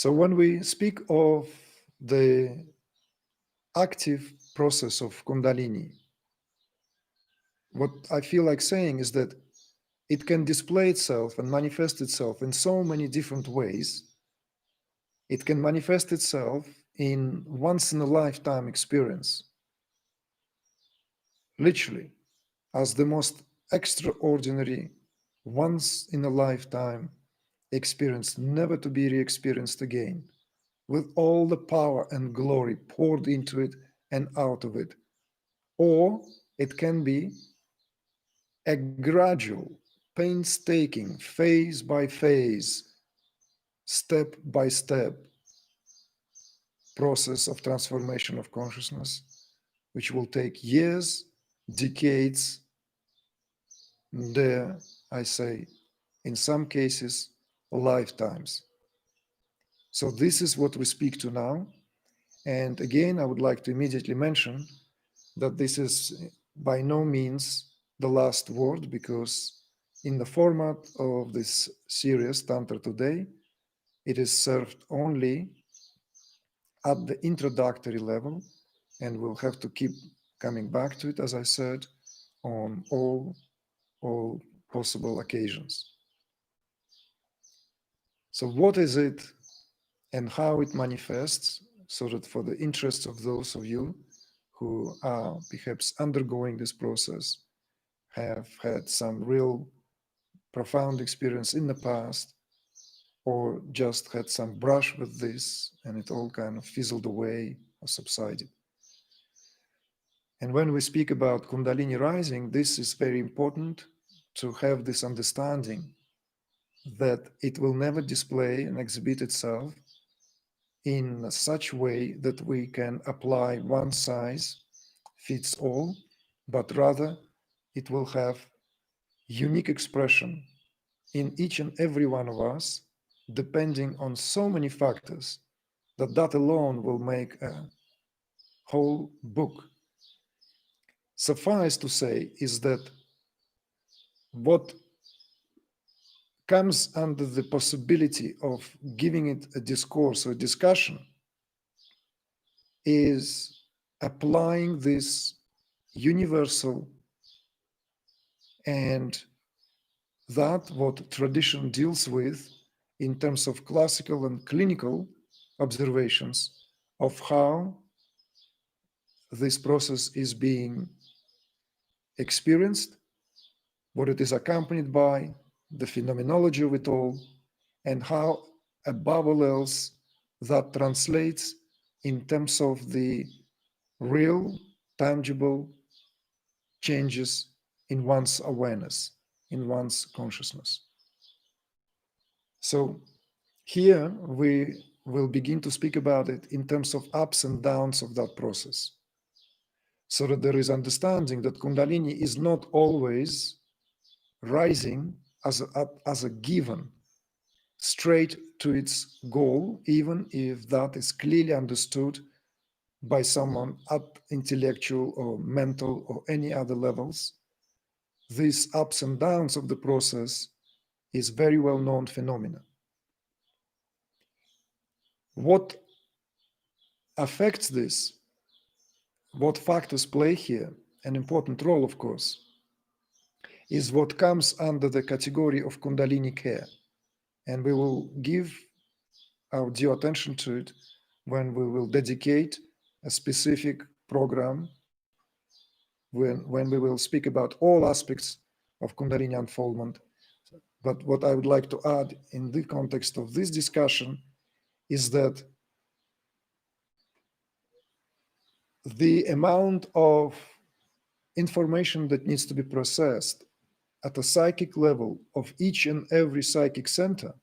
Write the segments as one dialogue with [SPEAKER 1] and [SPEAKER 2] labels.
[SPEAKER 1] So when we speak of the active process of Kundalini, what I feel like saying is that it can display itself and manifest itself in so many different ways. It can manifest itself in once in a lifetime experience, literally, as the most extraordinary, once in a lifetime experience, never to be re-experienced again, with all the power and glory poured into it and out of it. Or it can be a gradual, painstaking, phase by phase, step by step process of transformation of consciousness, which will take years, decades, dare I say, in some cases, lifetimes. So this is what we speak to now. And again, I would like to immediately mention that this is by no means the last word, because in the format of this series, Tantra Today, it is served only at the introductory level, and we'll have to keep coming back to it, as I said, on all possible occasions. So what is it and how it manifests, so that for the interest of those of you who are perhaps undergoing this process, have had some real profound experience in the past, or just had some brush with this and it all kind of fizzled away or subsided. And when we speak about Kundalini rising, this is very important to have this understanding that it will never display and exhibit itself in such way that we can apply one size fits all, but rather it will have unique expression in each and every one of us, depending on so many factors that alone will make a whole book. Suffice to say is that what comes under the possibility of giving it a discourse or discussion is applying this universal and that what tradition deals with in terms of classical and clinical observations of how this process is being experienced, what it is accompanied by, the phenomenology of it all, and how, above all else, that translates in terms of the real, tangible changes in one's awareness, in one's consciousness. So here we will begin to speak about it in terms of ups and downs of that process, so that there is understanding that Kundalini is not always rising as a given, straight to its goal, even if that is clearly understood by someone at intellectual or mental or any other levels. These ups and downs of the process is very well-known phenomena. What affects this, what factors play here, an important role, of course, is what comes under the category of Kundalini care. And we will give our due attention to it when we will dedicate a specific program, when we will speak about all aspects of Kundalini unfoldment. But what I would like to add in the context of this discussion is that the amount of information that needs to be processed at a psychic level of each and every psychic center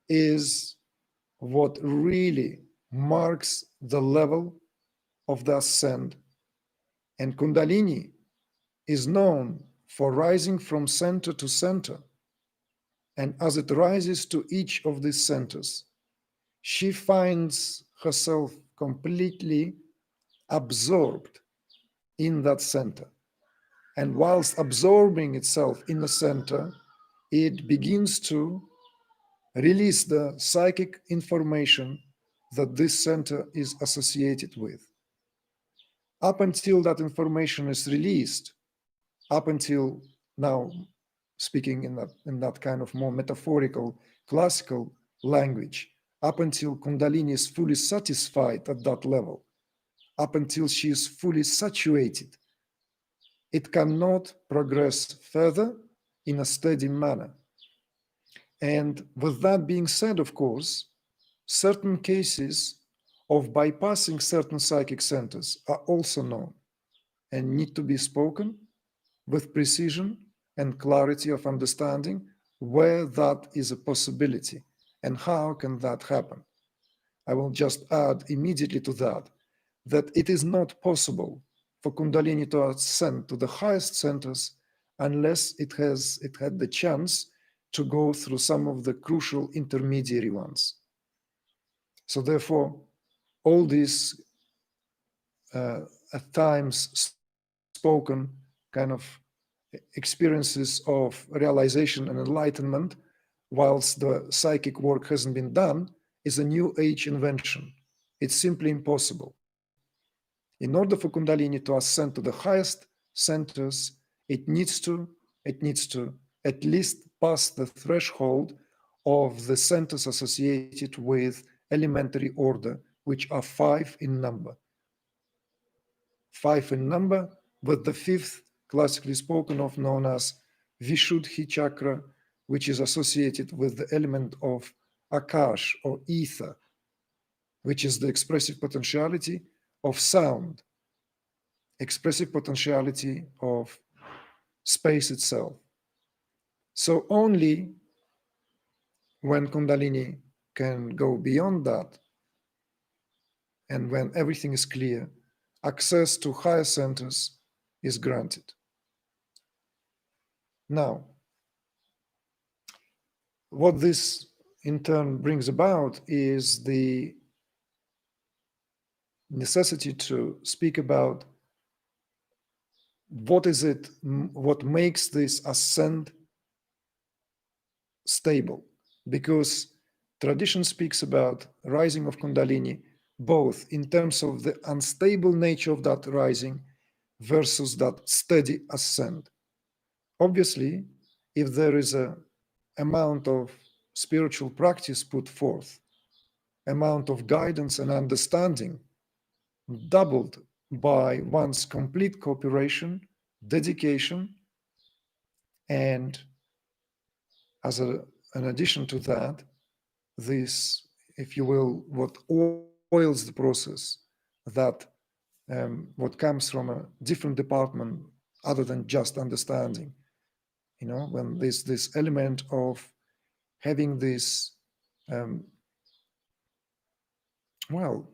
[SPEAKER 1] is what really marks the level of the ascent. And Kundalini is known for rising from center to center. And as it rises to each of these centers, she finds herself completely absorbed in that center. And whilst absorbing itself in the center, it begins to release the psychic information that this center is associated with. Up until that information is released, up until now, speaking in that kind of more metaphorical, classical language, up until Kundalini is fully satisfied at that level, up until she is fully saturated, it cannot progress further in a steady manner. And with that being said, of course, certain cases of bypassing certain psychic centers are also known and need to be spoken with precision and clarity of understanding where that is a possibility and how can that happen. I will just add immediately to that it is not possible for Kundalini to ascend to the highest centers unless it had the chance to go through some of the crucial intermediary ones. So therefore, all these at times spoken kind of experiences of realization and enlightenment, whilst the psychic work hasn't been done, is a new age invention. It's simply impossible. In order for Kundalini to ascend to the highest centers, it needs to at least pass the threshold of the centers associated with elementary order, which are 5 in number. 5 in number, with the 5th classically spoken of known as Vishuddhi chakra, which is associated with the element of Akash or ether, which is the expressive potentiality of sound, expressive potentiality of space itself. So only when Kundalini can go beyond that, and when everything is clear, access to higher centers is granted. Now, what this in turn brings about is the necessity to speak about what makes this ascent stable, because tradition speaks about rising of Kundalini both in terms of the unstable nature of that rising versus that steady ascent. Obviously, if there is an amount of spiritual practice put forth, amount of guidance and understanding doubled by one's complete cooperation, dedication, and as an addition to that, this, if you will, what oils the process, that what comes from a different department other than just understanding, when this element of having this, well,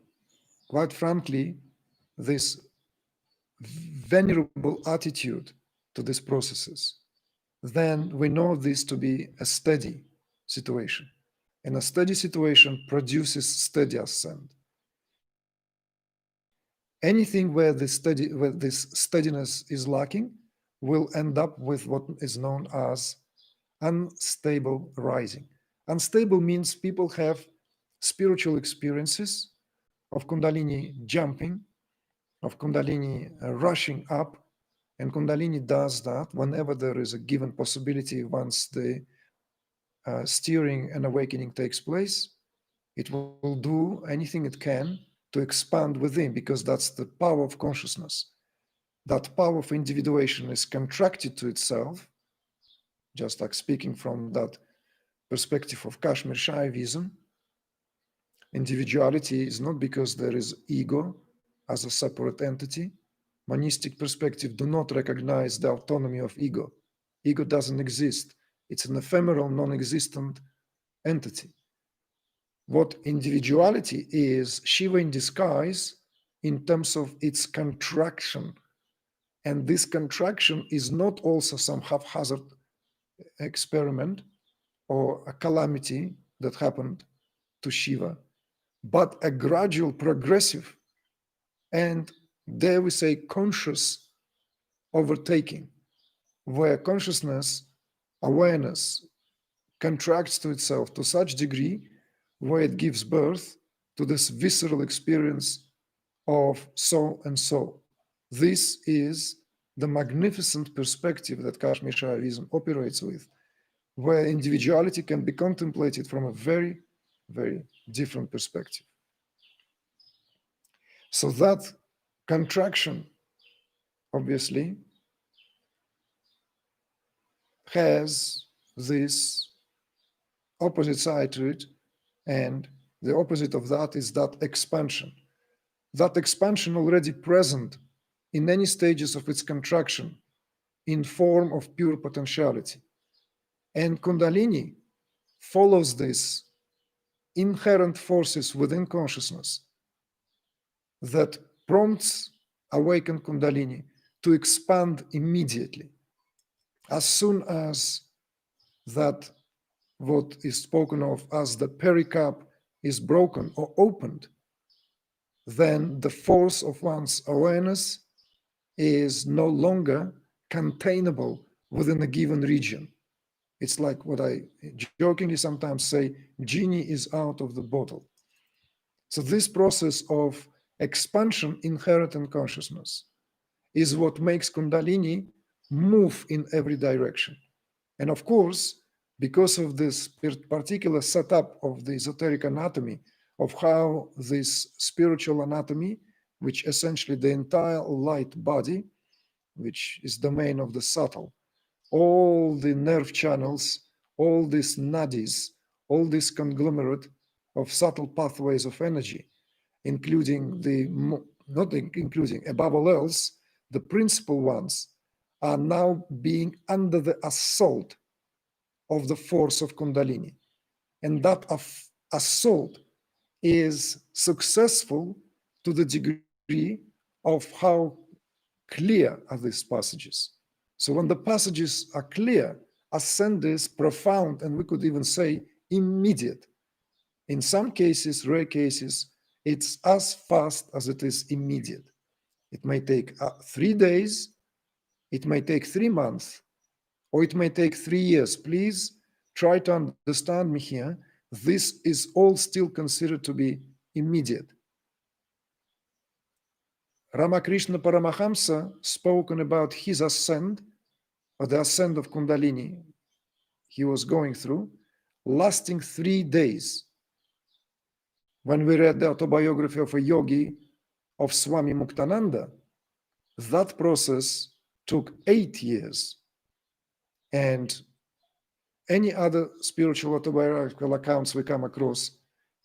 [SPEAKER 1] quite frankly, this venerable attitude to these processes, then we know this to be a steady situation. And a steady situation produces steady ascent. Anything where this steadiness is lacking will end up with what is known as unstable rising. Unstable means people have spiritual experiences of Kundalini jumping, of Kundalini rushing up, and Kundalini does that whenever there is a given possibility. Once the steering and awakening takes place, it will do anything it can to expand within, because that's the power of consciousness. That power of individuation is contracted to itself, just like speaking from that perspective of Kashmir Shaivism. Individuality is not because there is ego as a separate entity. Monistic perspective do not recognize the autonomy of ego. Ego doesn't exist. It's an ephemeral, non-existent entity. What individuality is, Shiva in disguise in terms of its contraction. And this contraction is not also some haphazard experiment or a calamity that happened to Shiva, but a gradual, progressive, and dare we say, conscious overtaking, where consciousness, awareness, contracts to itself to such degree where it gives birth to this visceral experience of so and so. This is the magnificent perspective that Kashmir Shaivism operates with, where individuality can be contemplated from a very, very different perspective. So that contraction, obviously, has this opposite side to it, and the opposite of that is that expansion. That expansion already present in any stages of its contraction in form of pure potentiality. And Kundalini follows these inherent forces within consciousness that prompts awakened Kundalini to expand immediately. As soon as that what is spoken of as the pericarp is broken or opened, then the force of one's awareness is no longer containable within a given region. It's like what I jokingly sometimes say, genie is out of the bottle. So this process of expansion inherent in consciousness is what makes Kundalini move in every direction. And of course, because of this particular setup of the esoteric anatomy, of how this spiritual anatomy, which essentially the entire light body, which is domain of the subtle, all the nerve channels, all these nadis, all this conglomerate of subtle pathways of energy, including not including, above all else, the principal ones, are now being under the assault of the force of Kundalini. And that assault is successful to the degree of how clear are these passages. So when the passages are clear, ascent is profound, and we could even say immediate. In some cases, rare cases, it's as fast as it is immediate. It may take 3 days, it may take 3 months, or it may take 3 years. Please try to understand me here. This is all still considered to be immediate. Ramakrishna Paramahamsa spoken about his ascent, or the ascent of Kundalini he was going through, lasting 3 days. When we read the autobiography of a yogi of Swami Muktananda, that process took 8 years. And any other spiritual autobiographical accounts we come across,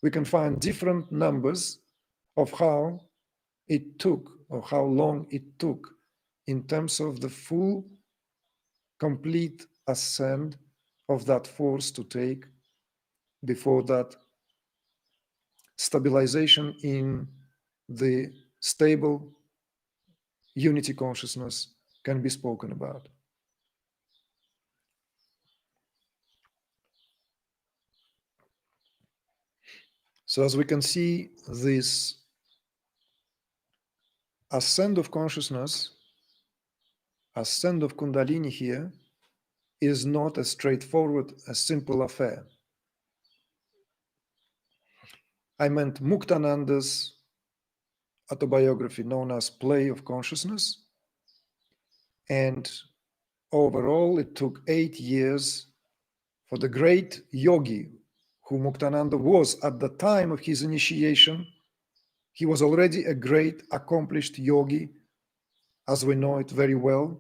[SPEAKER 1] we can find different numbers of how it took or how long it took in terms of the full, complete ascent of that force to take before that stabilization in the stable unity consciousness can be spoken about. So as we can see, this ascent of consciousness, ascent of Kundalini here, is not a straightforward, a simple affair. I meant Muktananda's autobiography known as Play of Consciousness. And overall, it took 8 years for the great yogi who Muktananda was at the time of his initiation. He was already a great accomplished yogi, as we know it very well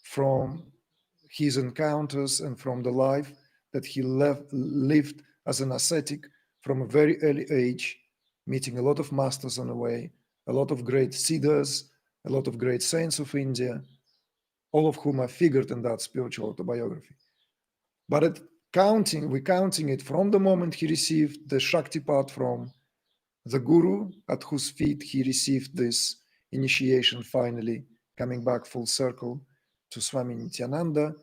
[SPEAKER 1] from his encounters and from the life that he lived as an ascetic from a very early age, meeting a lot of masters on the way, a lot of great siddhas, a lot of great saints of India, all of whom are figured in that spiritual autobiography. But we're counting it from the moment he received the Shaktipat from the Guru, at whose feet he received this initiation, finally coming back full circle to Swami Nityananda,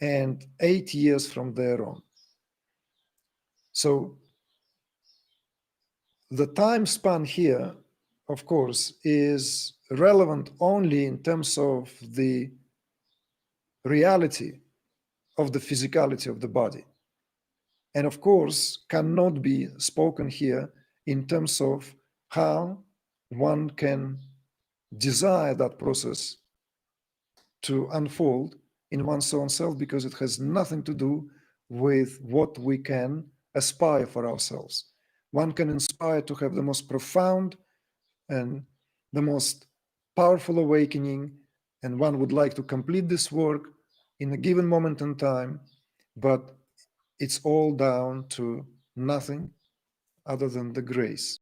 [SPEAKER 1] and 8 years from there on. So the time span here, of course, is relevant only in terms of the reality of the physicality of the body. And of course, cannot be spoken here in terms of how one can desire that process to unfold in one's own self, because it has nothing to do with what we can aspire for ourselves. One can inspire to have the most profound and the most powerful awakening, and one would like to complete this work in a given moment in time, but it's all down to nothing other than the grace.